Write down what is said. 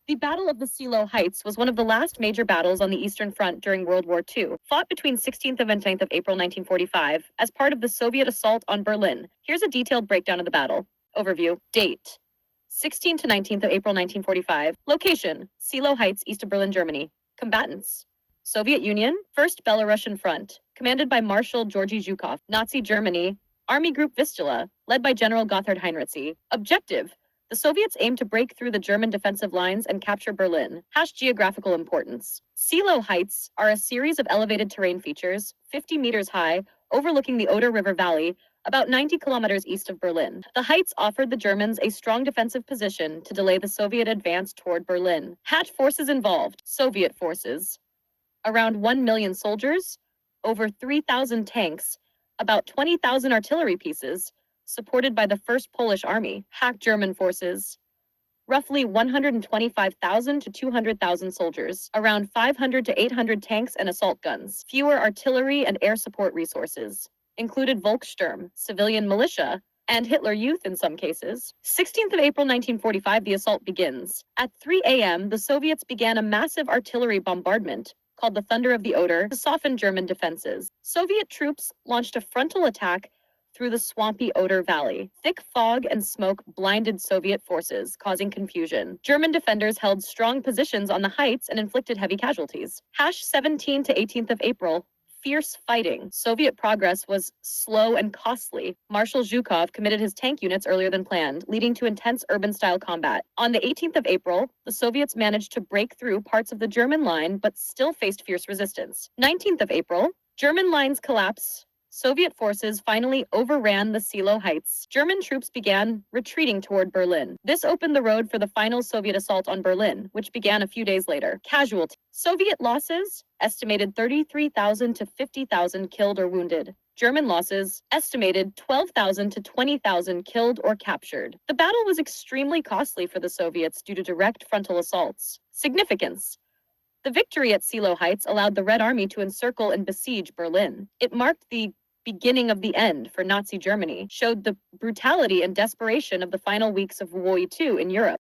The Battle of the Seelow Heights was one of the last major battles on the Eastern Front during World War II, fought between 16th and 10th of April 1945 as part of the Soviet assault on Berlin. Here's a detailed breakdown of the battle. Overview. Date: 16th to 19th of April 1945. Location: Seelow Heights, east of Berlin, Germany. Combatants: Soviet Union, First Belarusian Front, commanded by Marshal Georgy Zhukov. Nazi Germany, Army Group Vistula, led by General Gotthard Heinrici. Objective: the Soviets aimed to break through the German defensive lines and capture Berlin. Geographical importance. Seelow Heights are a series of elevated terrain features, 50 meters high, overlooking the Oder River Valley, about 90 kilometers east of Berlin. The heights offered the Germans a strong defensive position to delay the Soviet advance toward Berlin. Forces involved. Soviet forces: around 1 million soldiers, over 3,000 tanks, about 20,000 artillery pieces, supported by the 1st Polish Army. German forces: roughly 125,000 to 200,000 soldiers, around 500 to 800 tanks and assault guns, fewer artillery and air support resources, included Volkssturm, civilian militia, and Hitler Youth in some cases. 16th of April 1945, the assault begins. At 3 a.m., the Soviets began a massive artillery bombardment, called the Thunder of the Oder, to soften German defenses. Soviet troops launched a frontal attack through the swampy Oder Valley. Thick fog and smoke blinded Soviet forces, causing confusion. German defenders held strong positions on the heights and inflicted heavy casualties. 17th to 18th of April, fierce fighting. Soviet progress was slow and costly. Marshal Zhukov committed his tank units earlier than planned, leading to intense urban-style combat. On the 18th of April, the Soviets managed to break through parts of the German line, but still faced fierce resistance. 19th of April, German lines collapse. Soviet forces finally overran the Seelow Heights. German troops began retreating toward Berlin. This opened the road for the final Soviet assault on Berlin, which began a few days later. Casualties. Soviet losses: estimated 33,000 to 50,000 killed or wounded. German losses: estimated 12,000 to 20,000 killed or captured. The battle was extremely costly for the Soviets due to direct frontal assaults. Significance: the victory at Seelow Heights allowed the Red Army to encircle and besiege Berlin. It marked the beginning of the end for Nazi Germany, showed the brutality and desperation of the final weeks of World War II in Europe.